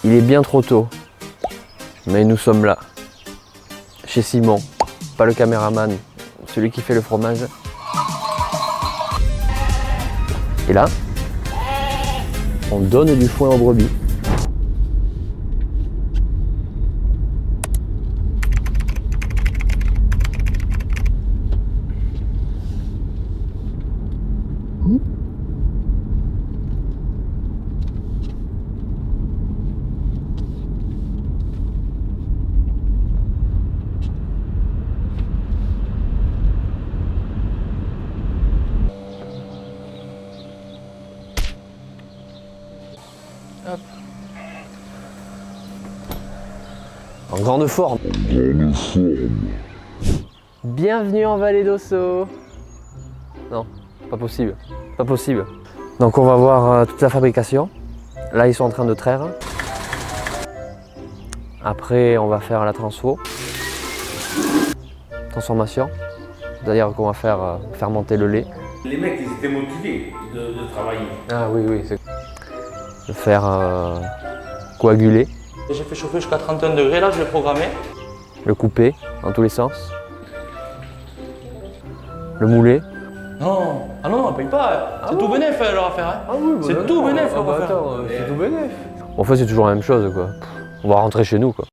Il est bien trop tôt, mais nous sommes là, chez Simon, pas le caméraman, celui qui fait le fromage. Et là, on donne du foin aux brebis. Hop. En grande forme. Bienvenue en Vallée d'Ossau. Non, pas possible. Pas possible. Donc on va voir toute la fabrication. Là ils sont en train de traire. Après on va faire la transformation. C'est-à-dire qu'on va faire fermenter le lait. Les mecs ils étaient motivés de travailler. Ah oui, oui, c'est de faire coaguler, J'ai fait chauffer jusqu'à 31 degrés, là je l'ai programmé. le couper dans tous les sens, le mouler. Non, ah non, on paye pas, c'est tout bénef leur affaire. Hein. Ah oui, c'est tout bénef leur affaire. c'est tout bénef. En fait c'est toujours la même chose quoi. On va rentrer chez nous quoi.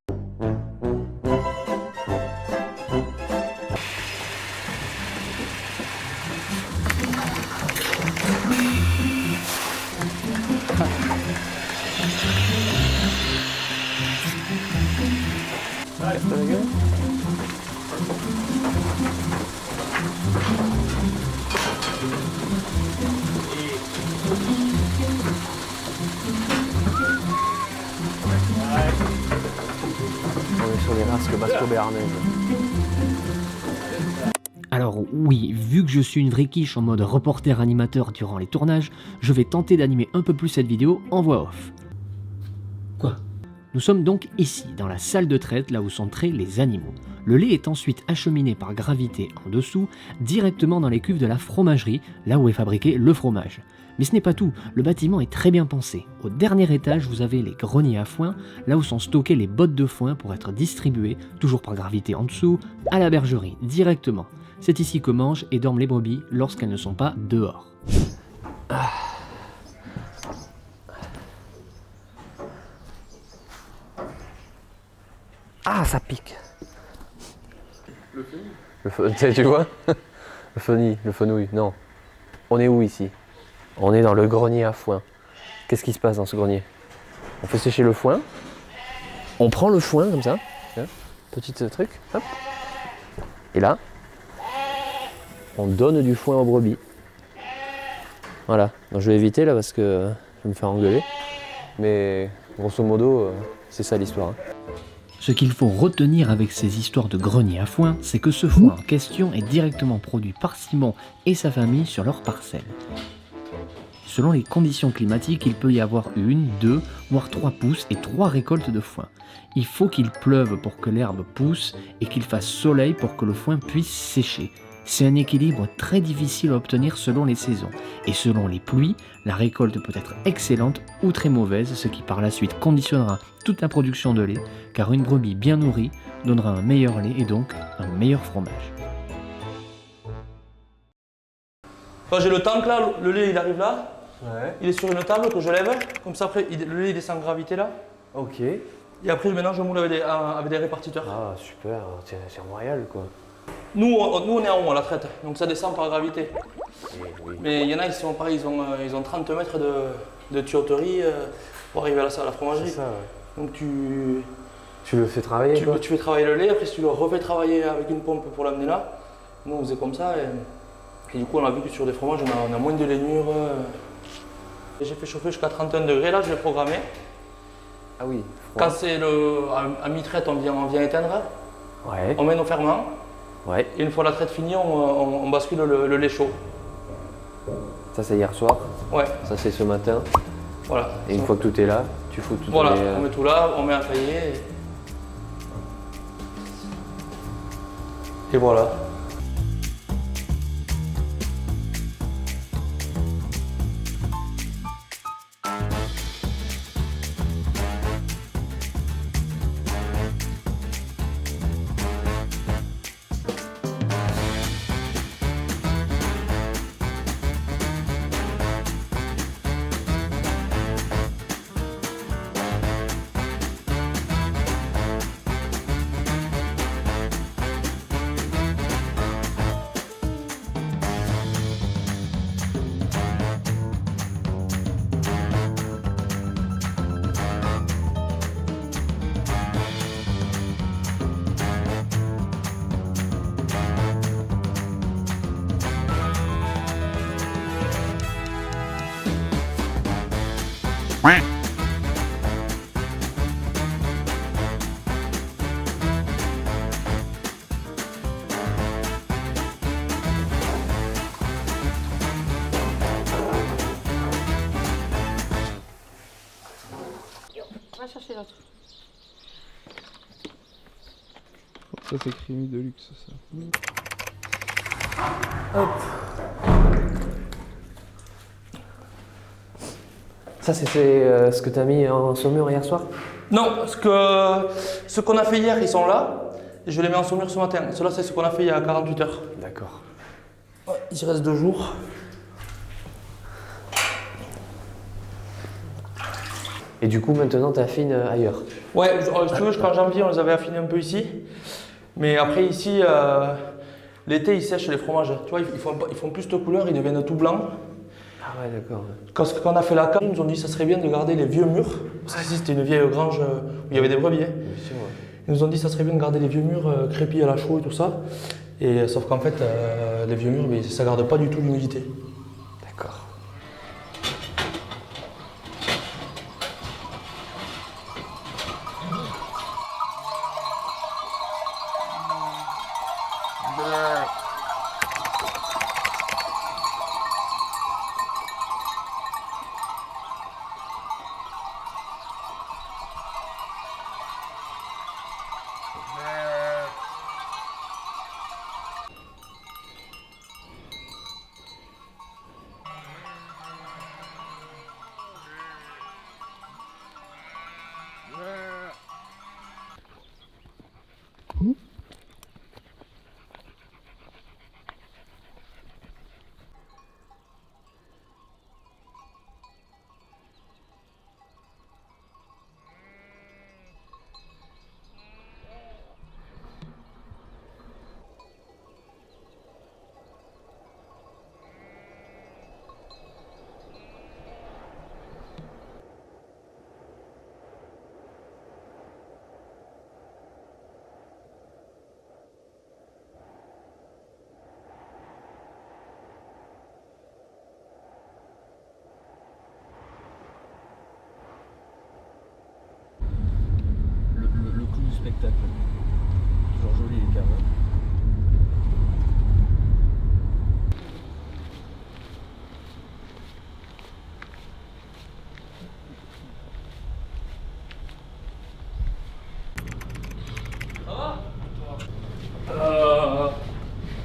On est sur les rasques basco-béarnaises. Alors oui, vu que je suis une vraie quiche en mode reporter animateur durant les tournages, je vais tenter d'animer un peu plus cette vidéo en voix off. Quoi ? Nous sommes donc ici, dans la salle de traite, là où sont traits les animaux. Le lait est ensuite acheminé par gravité en dessous, directement dans les cuves de la fromagerie, là où est fabriqué le fromage. Mais ce n'est pas tout, le bâtiment est très bien pensé. Au dernier étage, vous avez les greniers à foin, là où sont stockées les bottes de foin pour être distribuées, toujours par gravité en dessous, à la bergerie, directement. C'est ici que mangent et dorment les brebis lorsqu'elles ne sont pas dehors. Ah ça pique. Tu vois? Le fenouil, non. On est où ici? On est dans le grenier à foin. Qu'est-ce qui se passe dans ce grenier? On fait sécher le foin. On prend le foin comme ça. Tiens, petit truc. Hop. Et là, on donne du foin aux brebis. Voilà. Donc je vais éviter là parce que je vais me faire engueuler. Mais grosso modo, c'est ça l'histoire. Ce qu'il faut retenir avec ces histoires de grenier à foin, c'est que ce foin en question est directement produit par Simon et sa famille sur leur parcelle. Selon les conditions climatiques, il peut y avoir 1, 2, voire 3 pousses et 3 récoltes de foin. Il faut qu'il pleuve pour que l'herbe pousse et qu'il fasse soleil pour que le foin puisse sécher. C'est un équilibre très difficile à obtenir selon les saisons. Et selon les pluies, la récolte peut être excellente ou très mauvaise, ce qui par la suite conditionnera toute la production de lait, car une brebis bien nourrie donnera un meilleur lait et donc un meilleur fromage. Quand j'ai le tank là, le lait il arrive là, Ouais. il est sur une table que je lève, comme ça après le lait il descend en gravité là, Ok. et après maintenant je moule avec des répartiteurs. Ah super, c'est royal quoi. Nous on est en haut à la traite, donc ça descend par gravité. Oui. Mais il y en a, ils sont pareils, ils ont 30 mètres de tuyauterie pour arriver à la fromagerie. C'est ça, ouais. Donc tu le fais travailler quoi. fais travailler le lait, après tu le refais travailler avec une pompe pour l'amener là. Nous on faisait comme ça et du coup on a vu que sur des fromages on a moins de lainure. J'ai fait chauffer jusqu'à 31 degrés, là je l'ai programmé. Ah oui. Froid. Quand c'est à mi-traite on vient éteindre, Ouais. on met nos ferments Ouais. et une fois la traite finie on bascule le lait chaud. Ça c'est hier soir. Ouais, Ça c'est ce matin. voilà. Et une fois que tout est là, tu fous tout Voilà, les, on met tout là, on met à tailler et voilà. Va chercher l'autre. Ça c'est crémi de luxe ça. Ça, c'est ce que tu as mis en saumure hier soir? Non, ce qu'on a fait hier, ils sont là. Et je les mets en saumure ce matin. Cela, c'est ce qu'on a fait il y a 48 heures. D'accord. Ouais, il reste 2 jours. Et du coup, maintenant, tu affines ailleurs? Ouais, si tu veux, jusqu'en janvier, on les avait affinés un peu ici. Mais après, ici, l'été, ils sèchent les fromages. Tu vois, ils font plus de couleurs, ils deviennent tout blancs. Ah ouais, d'accord. Quand on a fait la cave, ils nous ont dit que ça serait bien de garder les vieux murs. Parce qu'ici, c'était une vieille grange où il y avait des brebis. Bien sûr, ouais. Ils nous ont dit que ça serait bien de garder les vieux murs crépis à la chaux et tout ça. Et sauf qu'en fait, les vieux murs, mais ça ne garde pas du tout l'humidité. D'accord. Le coup du spectacle. Toujours joli les caves.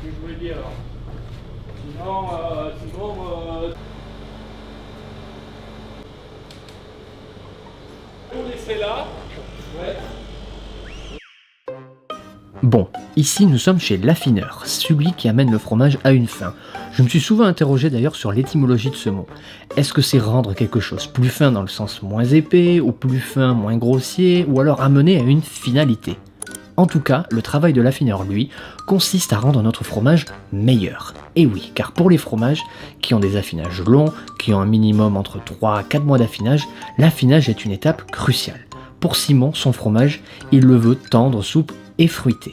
Que je voulais dire alors. Sinon, on laisser là. Ouais. Bon, ici nous sommes chez l'affineur, celui qui amène le fromage à une fin. Je me suis souvent interrogé d'ailleurs sur l'étymologie de ce mot. Est-ce que c'est rendre quelque chose plus fin dans le sens moins épais, ou plus fin, moins grossier, ou alors amener à une finalité? En tout cas, le travail de l'affineur, lui, consiste à rendre notre fromage meilleur. Et oui, car pour les fromages qui ont des affinages longs, qui ont un minimum entre 3 à 4 mois d'affinage, l'affinage est une étape cruciale. Pour Simon, son fromage, il le veut tendre, souple et fruité.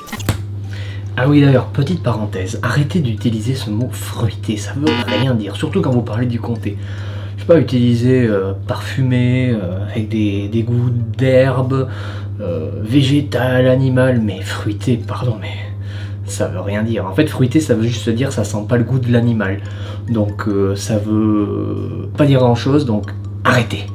Ah oui d'ailleurs, petite parenthèse, arrêtez d'utiliser ce mot fruité, ça veut rien dire, surtout quand vous parlez du comté. Je sais pas, utiliser parfumé, avec des goûts d'herbe, végétal, animal, mais fruité, pardon, mais ça veut rien dire. En fait, fruité, ça veut juste dire ça sent pas le goût de l'animal. Donc ça veut pas dire grand chose, donc arrêtez.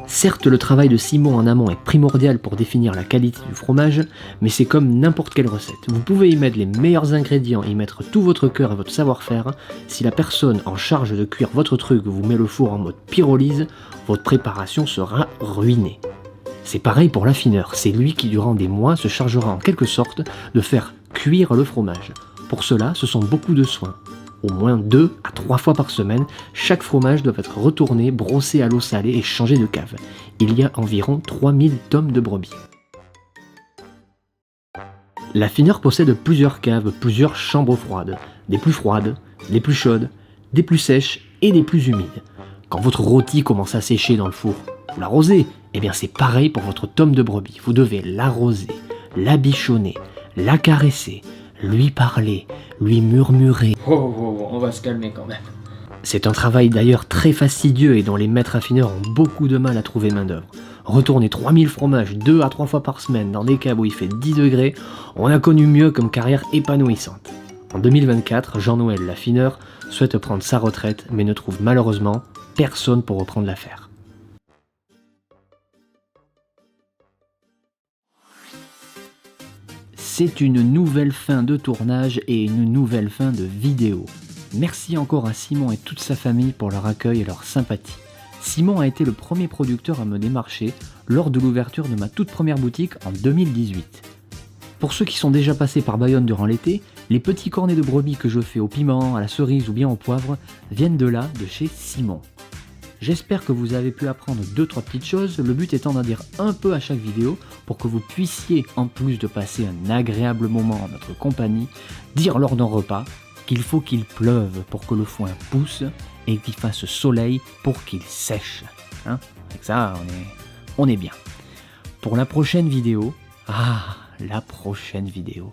Certes, le travail de Simon en amont est primordial pour définir la qualité du fromage, mais c'est comme n'importe quelle recette. Vous pouvez y mettre les meilleurs ingrédients, y mettre tout votre cœur et votre savoir-faire. Si la personne en charge de cuire votre truc vous met le four en mode pyrolyse, votre préparation sera ruinée. C'est pareil pour l'affineur, c'est lui qui durant des mois se chargera en quelque sorte de faire cuire le fromage. Pour cela, ce sont beaucoup de soins. Au moins 2 à 3 fois par semaine, chaque fromage doit être retourné, brossé à l'eau salée et changé de cave. Il y a environ 3000 tomes de brebis. L'affineur possède plusieurs caves, plusieurs chambres froides. Des plus froides, des plus chaudes, des plus sèches et des plus humides. Quand votre rôti commence à sécher dans le four, vous l'arrosez. Eh bien c'est pareil pour votre tome de brebis. Vous devez l'arroser, la bichonner, la caresser, lui parler, lui murmurer. Oh, on va se calmer quand même. C'est un travail d'ailleurs très fastidieux et dont les maîtres affineurs ont beaucoup de mal à trouver main d'œuvre. Retourner 3000 fromages 2 à 3 fois par semaine dans des caves où il fait 10 degrés, on a connu mieux comme carrière épanouissante. En 2024, Jean-Noël l'affineur souhaite prendre sa retraite mais ne trouve malheureusement personne pour reprendre l'affaire. C'est une nouvelle fin de tournage et une nouvelle fin de vidéo. Merci encore à Simon et toute sa famille pour leur accueil et leur sympathie. Simon a été le premier producteur à me démarcher lors de l'ouverture de ma toute première boutique en 2018. Pour ceux qui sont déjà passés par Bayonne durant l'été, les petits cornets de brebis que je fais au piment, à la cerise ou bien au poivre viennent de là, de chez Simon. J'espère que vous avez pu apprendre 2-3 petites choses, le but étant d'en dire un peu à chaque vidéo pour que vous puissiez, en plus de passer un agréable moment en notre compagnie, dire lors d'un repas qu'il faut qu'il pleuve pour que le foin pousse et qu'il fasse soleil pour qu'il sèche. Hein? Avec ça, on est bien. Pour la prochaine vidéo, la prochaine vidéo.